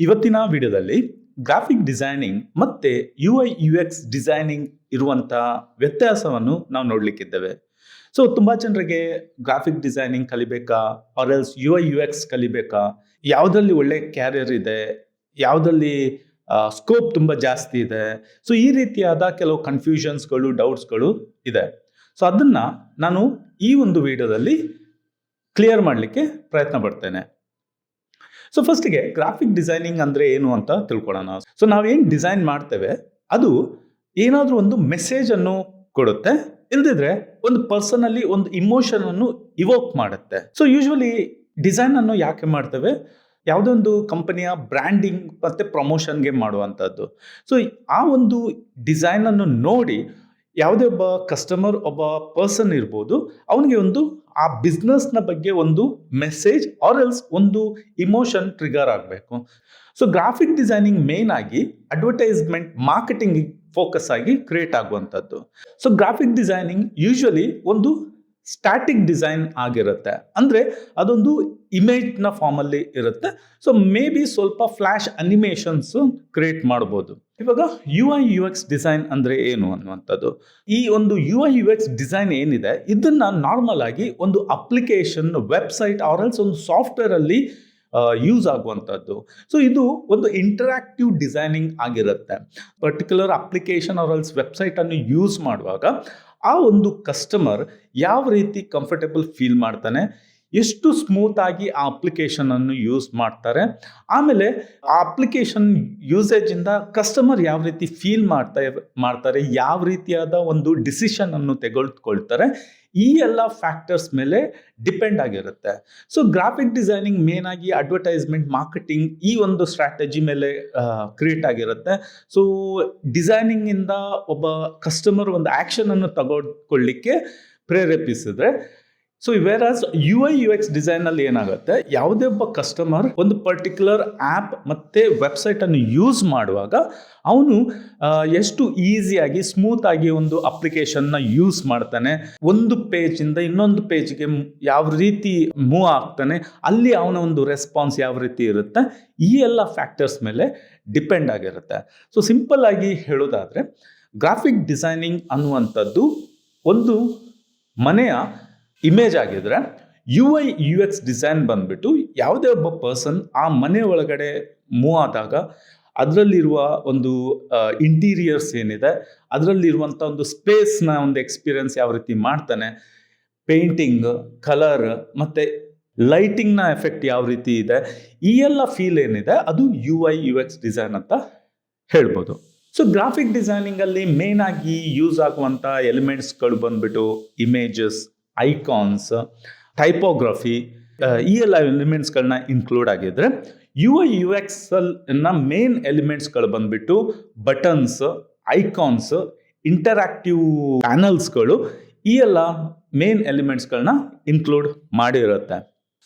ಇವತ್ತಿನ ವಿಡಿಯೋದಲ್ಲಿ graphic designing ಮತ್ತೆ UI UX ಡಿಸೈನಿಂಗ್ ಇರುವಂಥ ವ್ಯತ್ಯಾಸವನ್ನು ನಾವು ನೋಡಲಿಕ್ಕಿದ್ದೇವೆ. ಸೊ ತುಂಬ ಜನರಿಗೆ ಗ್ರಾಫಿಕ್ ಡಿಸೈನಿಂಗ್ ಕಲಿಬೇಕಾ ಆರ್ ಎಲ್ಸ್ UI UX ಕಲಿಬೇಕಾ, ಯಾವುದರಲ್ಲಿ ಒಳ್ಳೆ ಕ್ಯಾರಿಯರ್ ಇದೆ, ಯಾವುದರಲ್ಲಿ ಸ್ಕೋಪ್ ತುಂಬ ಜಾಸ್ತಿ ಇದೆ. ಸೊ ಈ ರೀತಿಯಾದ ಕೆಲವು ಕನ್ಫ್ಯೂಷನ್ಸ್ಗಳು, ಡೌಟ್ಸ್ಗಳು ಇದೆ. ಸೊ ಅದನ್ನು ನಾನು ಈ ಒಂದು ವಿಡಿಯೋದಲ್ಲಿ ಕ್ಲಿಯರ್ ಮಾಡಲಿಕ್ಕೆ ಪ್ರಯತ್ನ ಪಡ್ತೇನೆ. ಸೊ ಫಸ್ಟಿಗೆ ಗ್ರಾಫಿಕ್ ಡಿಸೈನಿಂಗ್ ಅಂದರೆ ಏನು ಅಂತ ತಿಳ್ಕೊಳ್ಳೋಣ. ಸೊ ನಾವೇನು ಡಿಸೈನ್ ಮಾಡ್ತೇವೆ ಅದು ಏನಾದರೂ ಒಂದು ಮೆಸೇಜನ್ನು ಕೊಡುತ್ತೆ, ಇಲ್ದಿದ್ರೆ ಒಂದು ಪರ್ಸನಲ್ಲಿ ಒಂದು ಇಮೋಷನನ್ನು ಇವೋಕ್ ಮಾಡುತ್ತೆ. ಸೊ ಯೂಶ್ವಲಿ ಡಿಸೈನನ್ನು ಯಾಕೆ ಮಾಡ್ತೇವೆ? ಯಾವುದೋ ಒಂದು ಕಂಪನಿಯ ಬ್ರ್ಯಾಂಡಿಂಗ್ ಮತ್ತು ಪ್ರಮೋಷನ್ಗೆ ಮಾಡುವಂಥದ್ದು. ಸೊ ಆ ಒಂದು ಡಿಸೈನನ್ನು ನೋಡಿ ಯಾವುದೇ ಒಬ್ಬ ಕಸ್ಟಮರ್, ಒಬ್ಬ ಪರ್ಸನ್ ಇರ್ಬೋದು, ಅವನಿಗೆ ಒಂದು ಆ ಬಿಸ್ನೆಸ್ನ ಬಗ್ಗೆ ಒಂದು ಮೆಸೇಜ್ ಆರ್ ಎಲ್ಸ್ ಒಂದು ಇಮೋಷನ್ ಟ್ರಿಗರ್ ಆಗಬೇಕು. ಸೊ ಗ್ರಾಫಿಕ್ ಡಿಸೈನಿಂಗ್ ಮೇನ್ ಆಗಿ ಅಡ್ವರ್ಟೈಸ್ಮೆಂಟ್ ಮಾರ್ಕೆಟಿಂಗ್ ಫೋಕಸ್ ಆಗಿ ಕ್ರಿಯೇಟ್ ಆಗುವಂಥದ್ದು. ಸೊ ಗ್ರಾಫಿಕ್ ಡಿಸೈನಿಂಗ್ ಯೂಶ್ವಲಿ ಒಂದು ಸ್ಟ್ಯಾಟಿಕ್ ಡಿಸೈನ್ ಆಗಿರುತ್ತೆ, ಅಂದರೆ ಅದೊಂದು ಇಮೇಜ್ನ ಫಾರ್ಮಲ್ಲಿ ಇರುತ್ತೆ. ಸೊ ಮೇ ಬಿ ಸ್ವಲ್ಪ ಫ್ಲ್ಯಾಶ್ ಅನಿಮೇಷನ್ಸ್ ಕ್ರಿಯೇಟ್ ಮಾಡ್ಬೋದು. ಇವಾಗ UI UX ಡಿಸೈನ್ ಅಂದರೆ ಏನು ಅನ್ನುವಂಥದ್ದು, ಈ ಒಂದು UI UX ಡಿಸೈನ್ ಏನಿದೆ ಇದನ್ನು ನಾರ್ಮಲ್ ಆಗಿ ಒಂದು ಅಪ್ಲಿಕೇಶನ್, ವೆಬ್ಸೈಟ್ ಆರ್ ಎಲ್ಸ್ ಒಂದು ಸಾಫ್ಟ್ವೇರಲ್ಲಿ ಯೂಸ್ ಆಗುವಂಥದ್ದು. ಸೊ ಇದು ಒಂದು ಇಂಟರಾಕ್ಟಿವ್ ಡಿಸೈನಿಂಗ್ ಆಗಿರುತ್ತೆ. ಪರ್ಟಿಕ್ಯುಲರ್ ಅಪ್ಲಿಕೇಶನ್ ಆರ್ ಎಲ್ಸ್ ವೆಬ್ಸೈಟನ್ನು ಯೂಸ್ ಮಾಡುವಾಗ ಆ ಒಂದು ಕಸ್ಟಮರ್ ಯಾವ ರೀತಿ ಕಂಫರ್ಟೇಬಲ್ ಫೀಲ್ ಮಾಡ್ತಾನೆ, ಎಷ್ಟು ಸ್ಮೂತಾಗಿ ಆ ಅಪ್ಲಿಕೇಶನನ್ನು ಯೂಸ್ ಮಾಡ್ತಾರೆ, ಆಮೇಲೆ ಆ ಅಪ್ಲಿಕೇಶನ್ ಯೂಸೇಜಿಂದ ಕಸ್ಟಮರ್ ಯಾವ ರೀತಿ ಫೀಲ್ ಮಾಡ್ತಾರೆ, ಯಾವ ರೀತಿಯಾದ ಒಂದು ಡಿಸಿಷನನ್ನು ತೆಗೆದುಕೊಳ್ತಾರೆ, ಈ ಎಲ್ಲ ಫ್ಯಾಕ್ಟರ್ಸ್ ಮೇಲೆ ಡಿಪೆಂಡ್ ಆಗಿರುತ್ತೆ. ಸೊ ಗ್ರಾಫಿಕ್ ಡಿಸೈನಿಂಗ್ ಮೇನ್ ಆಗಿ ಅಡ್ವರ್ಟೈಸ್ಮೆಂಟ್ ಮಾರ್ಕೆಟಿಂಗ್ ಈ ಒಂದು ಸ್ಟ್ರಾಟಜಿ ಮೇಲೆ ಕ್ರಿಯೇಟ್ ಆಗಿರುತ್ತೆ. ಸೊ ಡಿಸೈನಿಂಗಿಂದ ಒಬ್ಬ ಕಸ್ಟಮರ್ ಒಂದು ಆ್ಯಕ್ಷನನ್ನು ತಗೊಳ್ಳಿಕ್ಕೆ ಪ್ರೇರೇಪಿಸಿದ್ರೆ, ಸೊ ವೇರಾಸ್ UI UX ಡಿಸೈನಲ್ಲಿ ಏನಾಗುತ್ತೆ, ಯಾವುದೇ ಒಬ್ಬ ಕಸ್ಟಮರ್ ಒಂದು ಪರ್ಟಿಕ್ಯುಲರ್ ಆ್ಯಪ್ ಮತ್ತು ವೆಬ್ಸೈಟನ್ನು ಯೂಸ್ ಮಾಡುವಾಗ ಅವನು ಎಷ್ಟು ಈಸಿಯಾಗಿ ಸ್ಮೂತಾಗಿ ಒಂದು ಅಪ್ಲಿಕೇಶನ್ನ ಯೂಸ್ ಮಾಡ್ತಾನೆ, ಒಂದು ಪೇಜಿಂದ ಇನ್ನೊಂದು ಪೇಜ್ಗೆ ಯಾವ ರೀತಿ ಮೂವ್ ಆಗ್ತಾನೆ, ಅಲ್ಲಿ ಅವನ ಒಂದು ರೆಸ್ಪಾನ್ಸ್ ಯಾವ ರೀತಿ ಇರುತ್ತೆ, ಈ ಎಲ್ಲ ಫ್ಯಾಕ್ಟರ್ಸ್ ಮೇಲೆ ಡಿಪೆಂಡ್ ಆಗಿರುತ್ತೆ. ಸೊ ಸಿಂಪಲ್ ಆಗಿ ಹೇಳೋದಾದರೆ ಗ್ರಾಫಿಕ್ ಡಿಸೈನಿಂಗ್ ಅನ್ನುವಂಥದ್ದು ಒಂದು ಮನೆಯ ಇಮೇಜ್ ಆಗಿದ್ರೆ, UI UX ಡಿಸೈನ್ ಬಂದ್ಬಿಟ್ಟು ಯಾವುದೇ ಒಬ್ಬ ಪರ್ಸನ್ ಆ ಮನೆ ಒಳಗಡೆ ಮೂವ್ ಆದಾಗ ಅದರಲ್ಲಿರುವ ಒಂದು ಇಂಟೀರಿಯರ್ಸ್ ಏನಿದೆ, ಅದರಲ್ಲಿರುವಂಥ ಒಂದು ಸ್ಪೇಸ್ನ ಒಂದು ಎಕ್ಸ್ಪೀರಿಯನ್ಸ್ ಯಾವ ರೀತಿ ಮಾಡ್ತಾನೆ, ಪೇಂಟಿಂಗ್, ಕಲರ್ ಮತ್ತು ಲೈಟಿಂಗ್ನ ಎಫೆಕ್ಟ್ ಯಾವ ರೀತಿ ಇದೆ, ಈ ಎಲ್ಲ ಫೀಲ್ ಏನಿದೆ ಅದು UI UX ಡಿಸೈನ್ ಅಂತ ಹೇಳ್ಬೋದು. ಸೊ ಗ್ರಾಫಿಕ್ ಡಿಸೈನಿಂಗಲ್ಲಿ ಮೇನ್ ಆಗಿ ಯೂಸ್ ಆಗುವಂಥ ಎಲಿಮೆಂಟ್ಸ್ಗಳು ಬಂದ್ಬಿಟ್ಟು ಇಮೇಜಸ್, ಐಕಾನ್ಸ್, ಟೈಪೋಗ್ರಫಿ, ಈ ಎಲ್ಲ ಎಲಿಮೆಂಟ್ಸ್ಗಳನ್ನ ಇನ್ಕ್ಲೂಡ್ ಆಗಿದ್ರೆ, UI UX ಮೇನ್ ಎಲಿಮೆಂಟ್ಸ್ಗಳು ಬಂದ್ಬಿಟ್ಟು ಬಟನ್ಸ್, ಐಕಾನ್ಸ್, ಇಂಟರಾಕ್ಟಿವ್ ಪ್ಯಾನಲ್ಸ್ಗಳು, ಈ ಎಲ್ಲ ಮೇನ್ ಎಲಿಮೆಂಟ್ಸ್ಗಳನ್ನ ಇನ್ಕ್ಲೂಡ್ ಮಾಡಿರುತ್ತೆ.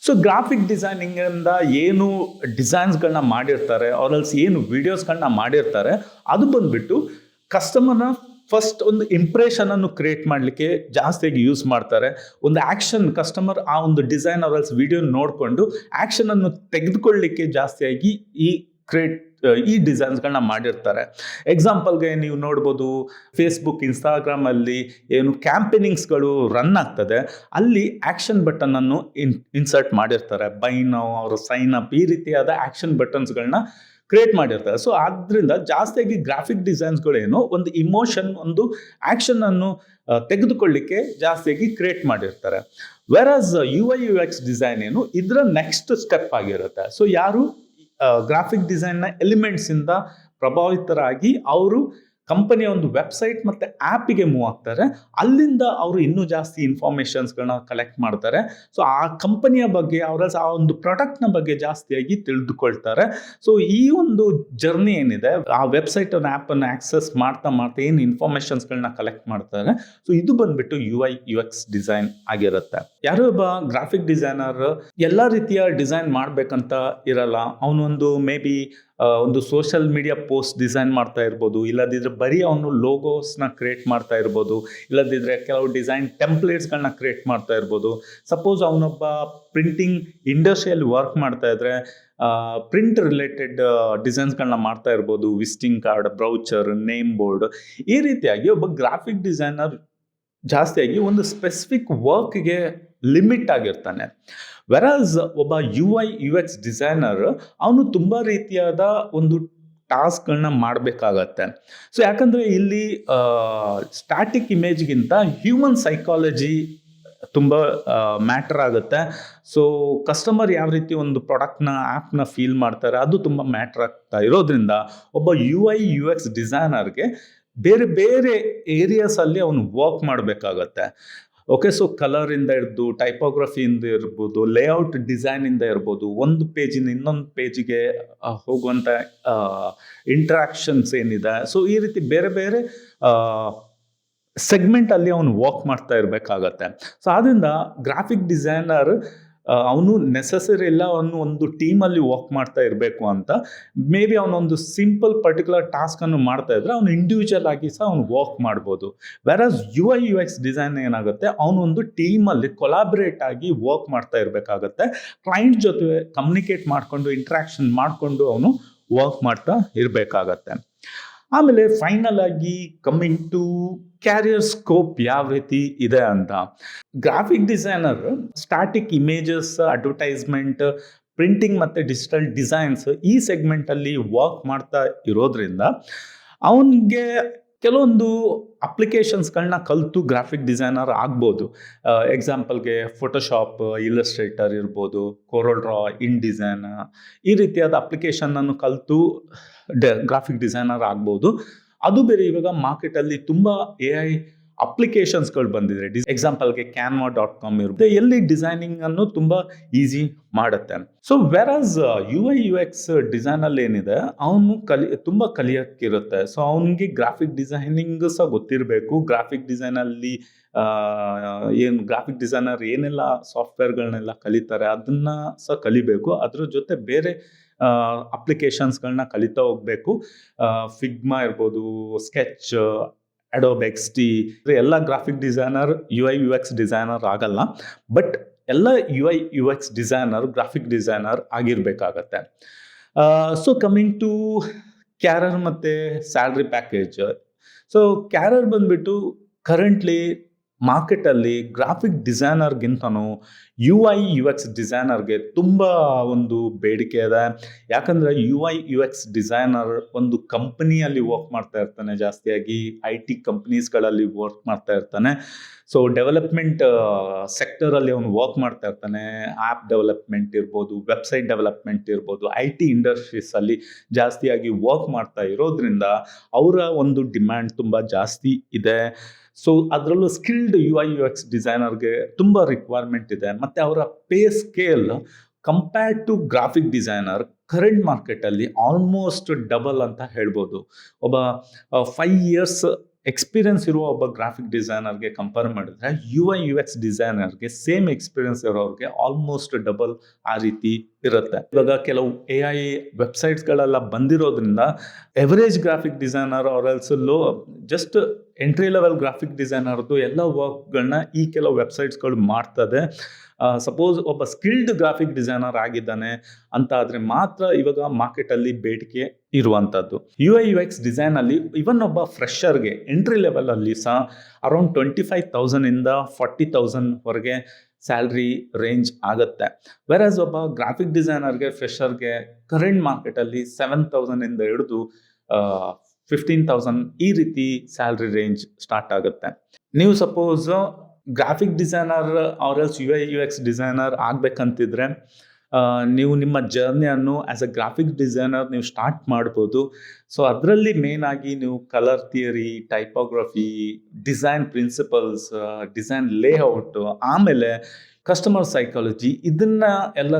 ಸೊ ಗ್ರಾಫಿಕ್ ಡಿಸೈನಿಂಗಿಂದ ಏನು ಡಿಸೈನ್ಸ್ಗಳನ್ನ ಮಾಡಿರ್ತಾರೆ ಆರ್ಎಲ್ಸ್ ಏನು ವಿಡಿಯೋಸ್ಗಳನ್ನ ಮಾಡಿರ್ತಾರೆ ಅದು ಬಂದ್ಬಿಟ್ಟು ಕಸ್ಟಮರ್ನ ಫಸ್ಟ್ ಒಂದು ಇಂಪ್ರೆಷನನ್ನು ಕ್ರಿಯೇಟ್ ಮಾಡಲಿಕ್ಕೆ ಜಾಸ್ತಿಯಾಗಿ ಯೂಸ್ ಮಾಡ್ತಾರೆ. ಒಂದು ಆ್ಯಕ್ಷನ್, ಕಸ್ಟಮರ್ ಆ ಒಂದು ಡಿಸೈನ್ ಆರ್ಎಲ್ಸ್ ವಿಡಿಯೋ ನೋಡಿಕೊಂಡು ಆ್ಯಕ್ಷನನ್ನು ತೆಗೆದುಕೊಳ್ಳಲಿಕ್ಕೆ ಜಾಸ್ತಿಯಾಗಿ ಈ ಡಿಸೈನ್ಸ್ಗಳನ್ನ ಮಾಡಿರ್ತಾರೆ. ಎಕ್ಸಾಂಪಲ್ಗೆ ನೀವು ನೋಡ್ಬೋದು, ಫೇಸ್ಬುಕ್, ಇನ್ಸ್ಟಾಗ್ರಾಮಲ್ಲಿ ಏನು ಕ್ಯಾಂಪೇನಿಂಗ್ಸ್ಗಳು ರನ್ ಆಗ್ತದೆ, ಅಲ್ಲಿ ಆ್ಯಕ್ಷನ್ ಬಟನನ್ನು ಇನ್ಸರ್ಟ್ ಮಾಡಿರ್ತಾರೆ. ಬೈ ನೌ ಅವರು ಸೈನ್ ಅಪ್, ಈ ರೀತಿಯಾದ ಆ್ಯಕ್ಷನ್ ಬಟನ್ಸ್ಗಳನ್ನ ಕ್ರಿಯೇಟ್ ಮಾಡಿರ್ತಾರೆ. ಸೊ ಆದ್ದರಿಂದ ಜಾಸ್ತಿಯಾಗಿ ಗ್ರಾಫಿಕ್ ಡಿಸೈನ್ಸ್ಗಳೇನು ಒಂದು ಇಮೋಷನ್, ಒಂದು ಆ್ಯಕ್ಷನನ್ನು ತೆಗೆದುಕೊಳ್ಳಿಕ್ಕೆ ಜಾಸ್ತಿಯಾಗಿ ಕ್ರಿಯೇಟ್ ಮಾಡಿರ್ತಾರೆ. ವೆರಾಸ್ UI UX ಡಿಸೈನ್ ಏನು ಇದರ ನೆಕ್ಸ್ಟ್ ಸ್ಟೆಪ್ ಆಗಿರುತ್ತೆ. ಸೊ ಯಾರು ಗ್ರಾಫಿಕ್ ಡಿಸೈನ್ನ ಎಲಿಮೆಂಟ್ಸಿಂದ ಪ್ರಭಾವಿತರಾಗಿ ಅವರು ಕಂಪನಿಯ ಒಂದು ವೆಬ್ಸೈಟ್ ಮತ್ತು ಆ್ಯಪಿಗೆ ಮೂವ್ ಆಗ್ತಾರೆ, ಅಲ್ಲಿಂದ ಅವರು ಇನ್ನೂ ಜಾಸ್ತಿ ಇನ್ಫಾರ್ಮೇಷನ್ಸ್ಗಳನ್ನ ಕಲೆಕ್ಟ್ ಮಾಡ್ತಾರೆ. ಸೊ ಆ ಕಂಪನಿಯ ಬಗ್ಗೆ, ಅವರ ಆ ಒಂದು ಪ್ರಾಡಕ್ಟ್ನ ಬಗ್ಗೆ ಜಾಸ್ತಿಯಾಗಿ ತಿಳಿದುಕೊಳ್ತಾರೆ. ಸೊ ಈ ಒಂದು ಜರ್ನಿ ಏನಿದೆ, ಆ ವೆಬ್ಸೈಟನ್ನು, ಆ್ಯಪನ್ನು ಆಕ್ಸೆಸ್ ಮಾಡ್ತಾ ಏನು ಇನ್ಫಾರ್ಮೇಷನ್ಸ್ಗಳನ್ನ ಕಲೆಕ್ಟ್ ಮಾಡ್ತಾರೆ, ಸೊ ಇದು ಬಂದ್ಬಿಟ್ಟು UI UX ಡಿಸೈನ್ ಆಗಿರುತ್ತೆ. ಯಾರೋ ಒಬ್ಬ ಗ್ರಾಫಿಕ್ ಡಿಸೈನರ್ ಎಲ್ಲ ರೀತಿಯ ಡಿಸೈನ್ ಮಾಡಬೇಕಂತ ಇರಲ್ಲ. ಅವನೊಂದು ಮೇ ಬಿ ಒಂದು ಸೋಷಿಯಲ್ ಮೀಡಿಯಾ ಪೋಸ್ಟ್ ಡಿಸೈನ್ ಮಾಡ್ತಾ ಇರ್ಬೋದು, ಇಲ್ಲದಿದ್ದರೆ ಬರೀ ಅವನು ಲೋಗೋಸ್ನ ಕ್ರಿಯೇಟ್ ಮಾಡ್ತಾ ಇರ್ಬೋದು, ಇಲ್ಲದಿದ್ದರೆ ಕೆಲವು ಡಿಸೈನ್ ಟೆಂಪ್ಲೇಟ್ಸ್ಗಳನ್ನ ಕ್ರಿಯೇಟ್ ಮಾಡ್ತಾ ಇರ್ಬೋದು. ಸಪೋಸ್ ಅವನೊಬ್ಬ ಪ್ರಿಂಟಿಂಗ್ ಇಂಡಸ್ಟ್ರಿಯಲ್ಲಿ ವರ್ಕ್ ಮಾಡ್ತಾ ಇದ್ರೆ ಪ್ರಿಂಟ್ ರಿಲೇಟೆಡ್ ಡಿಸೈನ್ಸ್ಗಳನ್ನ ಮಾಡ್ತಾ ಇರ್ಬೋದು. ವಿಸಿಟಿಂಗ್ ಕಾರ್ಡ್, ಬ್ರೌಚರ್, ನೇಮ್ ಬೋರ್ಡ್, ಈ ರೀತಿಯಾಗಿ ಒಬ್ಬ ಗ್ರಾಫಿಕ್ ಡಿಸೈನರ್ ಜಾಸ್ತಿಯಾಗಿ ಒಂದು ಸ್ಪೆಸಿಫಿಕ್ ವರ್ಕ್ಗೆ ಲಿಮಿಟ್ ಆಗಿರ್ತಾನೆ. ವೆರಾಸ್ ಒಬ್ಬ UI/UX ಡಿಸೈನರ್ ಅವನು ತುಂಬ ರೀತಿಯಾದ ಒಂದು ಟಾಸ್ಕ್ಗಳನ್ನ ಮಾಡಬೇಕಾಗತ್ತೆ. ಸೊ ಯಾಕಂದರೆ ಇಲ್ಲಿ ಸ್ಟ್ಯಾಟಿಕ್ ಇಮೇಜ್ಗಿಂತ ಹ್ಯೂಮನ್ ಸೈಕಾಲಜಿ ತುಂಬ ಮ್ಯಾಟರ್ ಆಗುತ್ತೆ. ಸೊ ಕಸ್ಟಮರ್ ಯಾವ ರೀತಿ ಒಂದು ಪ್ರಾಡಕ್ಟ್ನ, ಆ್ಯಪ್ನ ಫೀಲ್ ಮಾಡ್ತಾರೆ, ಅದು ತುಂಬ ಮ್ಯಾಟರ್ ಆಗ್ತಾ ಇರೋದ್ರಿಂದ ಒಬ್ಬ UI/UX ಡಿಸೈನರ್ಗೆ ಬೇರೆ ಬೇರೆ ಏರಿಯಾಸಲ್ಲಿ ಅವನು ವರ್ಕ್ ಮಾಡಬೇಕಾಗತ್ತೆ. ಓಕೆ, ಸೊ ಕಲರಿಂದ ಹಿಡಿದು ಟೈಪೋಗ್ರಫಿಯಿಂದ ಇರ್ಬೋದು, ಲೇಔಟ್ ಡಿಸೈನಿಂದ ಇರ್ಬೋದು, ಒಂದು ಪೇಜಿಂದ ಇನ್ನೊಂದು ಪೇಜಿಗೆ ಹೋಗುವಂಥ ಇಂಟ್ರಾಕ್ಷನ್ಸ್ ಏನಿದೆ, ಸೊ ಈ ರೀತಿ ಬೇರೆ ಬೇರೆ ಸೆಗ್ಮೆಂಟಲ್ಲಿ ಅವನು ವರ್ಕ್ ಮಾಡ್ತಾ ಇರಬೇಕಾಗತ್ತೆ. ಸೊ ಆದ್ದರಿಂದ ಗ್ರಾಫಿಕ್ ಡಿಸೈನರ್ ಅವನು ನೆಸಸರಿ ಇಲ್ಲ ಅವನು ಒಂದು ಟೀಮಲ್ಲಿ ವರ್ಕ್ ಮಾಡ್ತಾ ಇರಬೇಕು ಅಂತ. ಮೇ ಬಿ ಅವನೊಂದು ಸಿಂಪಲ್ ಪರ್ಟಿಕ್ಯುಲರ್ ಟಾಸ್ಕನ್ನು ಮಾಡ್ತಾ ಇದ್ರೆ ಅವನು ಇಂಡಿವಿಜುವಲ್ ಆಗಿ ಸಹ ಅವನು ವರ್ಕ್ ಮಾಡ್ಬೋದು. ವೆರಾಸ್ UI/UX ಡಿಸೈನ್ ಏನಾಗುತ್ತೆ, ಅವನು ಒಂದು ಟೀಮಲ್ಲಿ ಕೊಲಾಬ್ರೇಟ್ ಆಗಿ ವರ್ಕ್ ಮಾಡ್ತಾ ಇರಬೇಕಾಗತ್ತೆ. ಕ್ಲೈಂಟ್ ಜೊತೆ ಕಮ್ಯುನಿಕೇಟ್ ಮಾಡಿಕೊಂಡು, ಇಂಟ್ರಾಕ್ಷನ್ ಮಾಡಿಕೊಂಡು ಅವನು ವರ್ಕ್ ಮಾಡ್ತಾ ಇರಬೇಕಾಗತ್ತೆ. ಆಮೇಲೆ ಫೈನಲ್ ಆಗಿ ಕಮ್ಮಿಂಗ್ ಟು ಕ್ಯಾರಿಯರ್ ಸ್ಕೋಪ್ ಯಾವ ರೀತಿ ಇದೆ ಅಂತ. Graphic designer static images, advertisement, printing ಮತ್ತು ಡಿಜಿಟಲ್ ಡಿಸೈನ್ಸ್ ಈ ಸೆಗ್ಮೆಂಟಲ್ಲಿ ವರ್ಕ್ ಮಾಡ್ತಾ ಇರೋದ್ರಿಂದ ಅವನಿಗೆ ಕೆಲವೊಂದು ಅಪ್ಲಿಕೇಶನ್ಸ್ಗಳನ್ನ ಕಲಿತು ಗ್ರಾಫಿಕ್ ಡಿಸೈನರ್ ಆಗ್ಬೋದು. ಎಕ್ಸಾಂಪಲ್ಗೆ ಫೋಟೋಶಾಪ್, ಇಲ್ಲಸ್ಟ್ರೇಟರ್ ಇರ್ಬೋದು, ಕೋರಲ್ ಡ್ರಾ, ಇನ್ ಡಿಸೈನ್, ಈ ರೀತಿಯಾದ ಅಪ್ಲಿಕೇಶನನ್ನು ಕಲಿತು ಗ್ರಾಫಿಕ್ ಡಿಸೈನರ್ ಆಗ್ಬೋದು. ಅದು ಬೇರೆ, ಇವಾಗ ಮಾರ್ಕೆಟಲ್ಲಿ ತುಂಬ AI ಅಪ್ಲಿಕೇಶನ್ಸ್ಗಳು ಬಂದಿದೆ. ಎಕ್ಸಾಂಪಲ್ಗೆ canva.com ಇರುತ್ತೆ, ಎಲ್ಲಿ ಡಿಸೈನಿಂಗ್ ಅನ್ನು ತುಂಬ ಈಸಿ ಮಾಡುತ್ತೆ. ಸೊ ವೆರಾಸ್ UI/UX ಡಿಸೈನಲ್ಲಿ ಏನಿದೆ, ಅವನು ತುಂಬ ಕಲಿಯೋಕ್ಕಿರುತ್ತೆ. ಸೊ ಅವನಿಗೆ ಗ್ರಾಫಿಕ್ ಡಿಸೈನಿಂಗ್ ಸಹ ಗೊತ್ತಿರಬೇಕು. ಗ್ರಾಫಿಕ್ ಡಿಸೈನಲ್ಲಿ ಗ್ರಾಫಿಕ್ ಡಿಸೈನರ್ ಏನೆಲ್ಲ ಸಾಫ್ಟ್ವೇರ್ಗಳನ್ನೆಲ್ಲ ಕಲಿತಾರೆ ಅದನ್ನು ಸಹ ಕಲಿಬೇಕು. ಅದ್ರ ಜೊತೆ ಬೇರೆ ಅಪ್ಲಿಕೇಶನ್ಸ್ಗಳನ್ನ ಕಲಿತಾ ಹೋಗಬೇಕು. ಫಿಗ್ಮಾ ಇರ್ಬೋದು, ಸ್ಕೆಚ್, ಅಡೋಬ್ XD, ಎಲ್ಲ ಗ್ರಾಫಿಕ್ ಡಿಸೈನರ್ UI/UX ಡಿಸೈನರ್ ಆಗಲ್ಲ. ಬಟ್ ಎಲ್ಲ UI/UX ಡಿಸೈನರ್ ಗ್ರಾಫಿಕ್ ಡಿಸೈನರ್ ಆಗಿರಬೇಕಾಗತ್ತೆ. ಸೊ ಕಮ್ಮಿಂಗ್ ಟು ಕ್ಯಾರಿಯರ್ ಮತ್ತು ಸ್ಯಾಲ್ರಿ ಪ್ಯಾಕೇಜ್. ಸೊ ಕ್ಯಾರಿಯರ್ ಬಂದುಬಿಟ್ಟು ಕರೆಂಟ್ಲಿ ಮಾರ್ಕೆಟಲ್ಲಿ ಗ್ರಾಫಿಕ್ ಡಿಸೈನರ್ಗಿಂತನೂ UI/UX ಡಿಸೈನರ್ಗೆ ತುಂಬ ಒಂದು ಬೇಡಿಕೆ ಇದೆ. ಯಾಕಂದರೆ UI/UX ಡಿಸೈನರ್ ಒಂದು ಕಂಪನಿಯಲ್ಲಿ ವರ್ಕ್ ಮಾಡ್ತಾ ಇರ್ತಾನೆ, ಜಾಸ್ತಿಯಾಗಿ IT ಕಂಪ್ನೀಸ್ಗಳಲ್ಲಿ ವರ್ಕ್ ಮಾಡ್ತಾ ಇರ್ತಾನೆ. ಸೊ ಡೆವಲಪ್ಮೆಂಟ್ ಸೆಕ್ಟರಲ್ಲಿ ಅವನು ವರ್ಕ್ ಮಾಡ್ತಾ ಇರ್ತಾನೆ. ಆ್ಯಪ್ ಡೆವಲಪ್ಮೆಂಟ್ ಇರ್ಬೋದು, ವೆಬ್ಸೈಟ್ ಡೆವಲಪ್ಮೆಂಟ್ ಇರ್ಬೋದು, IT ಇಂಡಸ್ಟ್ರೀಸಲ್ಲಿ ಜಾಸ್ತಿಯಾಗಿ ವರ್ಕ್ ಮಾಡ್ತಾ ಇರೋದ್ರಿಂದ ಅವರ ಒಂದು ಡಿಮ್ಯಾಂಡ್ ತುಂಬ ಜಾಸ್ತಿ ಇದೆ. ಸೊ ಅದರಲ್ಲೂ ಸ್ಕಿಲ್ಡ್ UI/UX ಡಿಸೈನರ್ಗೆ ತುಂಬ ರಿಕ್ವೈರ್ಮೆಂಟ್ ಇದೆ. ಮತ್ತು ಅವರ pay scale compared to graphic designer current ಮಾರ್ಕೆಟಲ್ಲಿ ಆಲ್ಮೋಸ್ಟ್ ಡಬಲ್ ಅಂತ ಹೇಳ್ಬೋದು. ಒಬ್ಬ 5 years ಎಕ್ಸ್ಪೀರಿಯನ್ಸ್ ಇರುವ ಒಬ್ಬ ಗ್ರಾಫಿಕ್ ಡಿಸೈನರ್ಗೆ ಕಂಪೇರ್ ಮಾಡಿದ್ರೆ UI/UX ಡಿಸೈನರ್ಗೆ ಸೇಮ್ ಎಕ್ಸ್ಪೀರಿಯನ್ಸ್ ಇರೋರಿಗೆ ಆಲ್ಮೋಸ್ಟ್ ಡಬಲ್ ಆ ರೀತಿ ಇರುತ್ತೆ. ಇವಾಗ ಕೆಲವು AI ವೆಬ್ಸೈಟ್ಸ್ಗಳೆಲ್ಲ ಬಂದಿರೋದ್ರಿಂದ average graphic designer or just entry level graphic ಡಿಸೈನರ್ದು ಎಲ್ಲ ವರ್ಕ್ಗಳನ್ನ ಈ ಕೆಲವು ವೆಬ್ಸೈಟ್ಸ್ಗಳು ಮಾಡ್ತದೆ. ಸಪೋಸ್ ಒಬ್ಬ ಸ್ಕಿಲ್ಡ್ ಗ್ರಾಫಿಕ್ ಡಿಸೈನರ್ ಆಗಿದ್ದಾನೆ ಅಂತ ಆದರೆ ಮಾತ್ರ ಇವಾಗ ಮಾರ್ಕೆಟಲ್ಲಿ ಬೇಡಿಕೆ ಇರುವಂಥದ್ದು. UI/UX ಡಿಸೈನಲ್ಲಿ ಇವನ್ ಒಬ್ಬ ಫ್ರೆಷರ್ಗೆ ಎಂಟ್ರಿ ಲೆವೆಲಲ್ಲಿ ಸಹ ಅರೌಂಡ್ 25,000ಇಂದ 40,000ವರೆಗೆ ಸ್ಯಾಲ್ರಿ ರೇಂಜ್ ಆಗುತ್ತೆ. ವೆರಾಸ್ ಒಬ್ಬ ಗ್ರಾಫಿಕ್ ಡಿಸೈನರ್ಗೆ, ಫ್ರೆಷರ್ಗೆ ಕರೆಂಟ್ ಮಾರ್ಕೆಟಲ್ಲಿ 7,000ಇಂದ ಹಿಡಿದು 15,000 ಈ ರೀತಿ ಸ್ಯಾಲ್ರಿ ರೇಂಜ್ ಸ್ಟಾರ್ಟ್ ಆಗುತ್ತೆ. ನೀವು suppose graphic designer or UI/UX designer ಆಗಬೇಕಂತಿದ್ರೆ ನೀವು ನಿಮ್ಮ ಜರ್ನಿಯನ್ನು ಆ್ಯಸ್ ಅ ಗ್ರಾಫಿಕ್ ಡಿಸೈನರ್ ನೀವು ಸ್ಟಾರ್ಟ್ ಮಾಡ್ಬೋದು. ಸೊ ಅದರಲ್ಲಿ ಮೇಯ್ನಾಗಿ ನೀವು colour theory, typography, design principles, design layout, ಆಮೇಲೆ ಕಸ್ಟಮರ್ ಸೈಕಾಲಜಿ ಇದನ್ನು ಎಲ್ಲ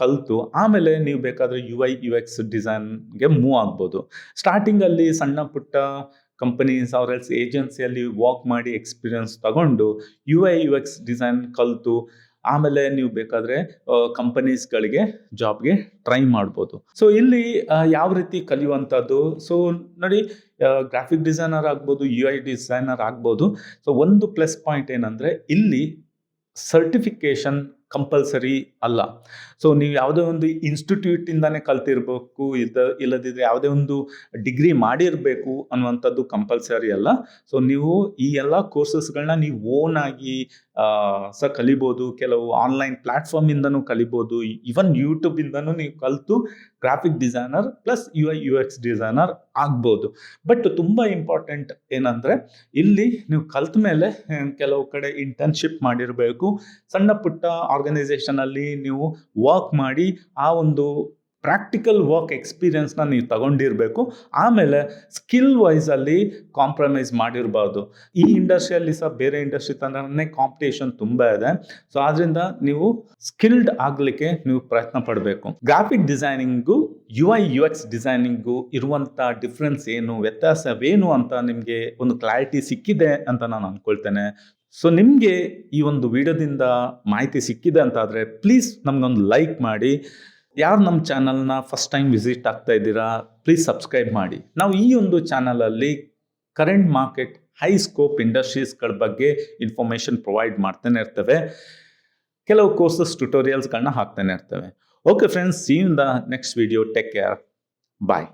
ಕಲಿತು ಆಮೇಲೆ ನೀವು ಬೇಕಾದರೆ UI/UX ಡಿಸೈನ್ಗೆ ಮೂವ್ ಆಗ್ಬೋದು. ಸ್ಟಾರ್ಟಿಂಗಲ್ಲಿ ಸಣ್ಣ ಪುಟ್ಟ ಕಂಪನೀಸ್ ಏಜೆನ್ಸಿಯಲ್ಲಿ ವರ್ಕ್ ಮಾಡಿ ಎಕ್ಸ್ಪೀರಿಯನ್ಸ್ ತಗೊಂಡು UI/UX ಡಿಸೈನ್ ಕಲಿತು ಆಮೇಲೆ ನೀವು ಬೇಕಾದರೆ ಕಂಪನೀಸ್ಗಳಿಗೆ ಜಾಬ್ಗೆ ಟ್ರೈ ಮಾಡ್ಬೋದು. ಸೊ ಇಲ್ಲಿ ಯಾವ ರೀತಿ ಕಲಿಯುವಂಥದ್ದು, ಸೊ ನೋಡಿ, ಗ್ರಾಫಿಕ್ ಡಿಸೈನರ್ ಆಗ್ಬೋದು, UI ಡಿಸೈನರ್ ಆಗ್ಬೋದು. ಸೊ ಒಂದು ಪ್ಲಸ್ ಪಾಯಿಂಟ್ ಏನಂದರೆ ಇಲ್ಲಿ ಸರ್ಟಿಫಿಕೇಷನ್ ಕಂಪಲ್ಸರಿ ಅಲ್ಲ. ಸೊ ನೀವು ಯಾವುದೇ ಒಂದು ಇನ್ಸ್ಟಿಟ್ಯೂಟಿಂದಾನೇ ಕಲ್ತಿರ್ಬೇಕು, ಇಲ್ಲದಿದ್ದರೆ ಯಾವುದೇ ಒಂದು ಡಿಗ್ರಿ ಮಾಡಿರಬೇಕು ಅನ್ನುವಂಥದ್ದು ಕಂಪಲ್ಸರಿ ಅಲ್ಲ. ಸೊ ನೀವು ಈ ಎಲ್ಲ ಕೋರ್ಸಸ್ಗಳನ್ನ ನೀವು ಓನ್ ಆಗಿ ಕಲಿಬೋದು. ಕೆಲವು ಆನ್ಲೈನ್ ಪ್ಲ್ಯಾಟ್ಫಾರ್ಮಿಂದನೂ ಕಲಿಬೋದು. ಈವನ್ ಯೂಟ್ಯೂಬಿಂದನೂ ನೀವು ಕಲಿತು graphic designer plus UI/UX designer ಆಗ್ಬೋದು. ಬಟ್ ತುಂಬ ಇಂಪಾರ್ಟೆಂಟ್ ಏನಂದರೆ, ಇಲ್ಲಿ ನೀವು ಕಲ್ತ ಮೇಲೆ ಕೆಲವು ಕಡೆ ಇಂಟರ್ನ್ಶಿಪ್ ಮಾಡಿರಬೇಕು. ಸಣ್ಣ ಪುಟ್ಟ ಆರ್ಗನೈಸೇಷನಲ್ಲಿ ನೀವು ವರ್ಕ್ ಮಾಡಿ ಆ ಒಂದು ಪ್ರಾಕ್ಟಿಕಲ್ ವರ್ಕ್ ಎಕ್ಸ್ಪೀರಿಯನ್ಸ್ನ ನೀವು ತಗೊಂಡಿರಬೇಕು. ಆಮೇಲೆ ಸ್ಕಿಲ್ ವೈಸಲ್ಲಿ ಕಾಂಪ್ರಮೈಸ್ ಮಾಡಿರಬಾರ್ದು. ಈ ಇಂಡಸ್ಟ್ರಿಯಲ್ಲಿ ಸಹ ಬೇರೆ ಇಂಡಸ್ಟ್ರಿ ಥರನೇ ಕಾಂಪಿಟೇಷನ್ ತುಂಬ ಇದೆ. ಸೊ ಆದ್ದರಿಂದ ನೀವು ಸ್ಕಿಲ್ಡ್ ಆಗಲಿಕ್ಕೆ ನೀವು ಪ್ರಯತ್ನ ಪಡಬೇಕು. ಗ್ರಾಫಿಕ್ ಡಿಸೈನಿಂಗು UI/UX ಡಿಸೈನಿಂಗು ಇರುವಂಥ ಡಿಫ್ರೆನ್ಸ್ ಏನು, ವ್ಯತ್ಯಾಸವೇನು ಅಂತ ನಿಮಗೆ ಒಂದು ಕ್ಲಾರಿಟಿ ಸಿಕ್ಕಿದೆ ಅಂತ ನಾನು ಅಂದ್ಕೊಳ್ತೇನೆ. ಸೊ ನಿಮಗೆ ಈ ಒಂದು ವಿಡಿಯೋದಿಂದ ಮಾಹಿತಿ ಸಿಕ್ಕಿದೆ ಅಂತಾದರೆ ಪ್ಲೀಸ್ ನಮಗೊಂದು ಲೈಕ್ ಮಾಡಿ. ಯಾರು ನಮ್ಮ ಚಾನಲ್ನ ಫಸ್ಟ್ ಟೈಮ್ ವಿಸಿಟ್ ಆಗ್ತಾ ಇದ್ದೀರಾ, ಪ್ಲೀಸ್ ಸಬ್ಸ್ಕ್ರೈಬ್ ಮಾಡಿ. ನಾವು ಈ ಒಂದು ಚಾನಲಲ್ಲಿ ಕರೆಂಟ್ ಮಾರ್ಕೆಟ್, ಹೈ ಸ್ಕೋಪ್ ಇಂಡಸ್ಟ್ರೀಸ್ಗಳ ಬಗ್ಗೆ ಇನ್ಫಾರ್ಮೇಷನ್ ಪ್ರೊವೈಡ್ ಮಾಡ್ತಾನೆ ಇರ್ತೇವೆ. ಕೆಲವು ಕೋರ್ಸಸ್, ಟ್ಯುಟೋರಿಯಲ್ಸ್ಗಳನ್ನ ಹಾಕ್ತಾನೆ ಇರ್ತೇವೆ. Okay friends, see you in the next video. Take care. Bye.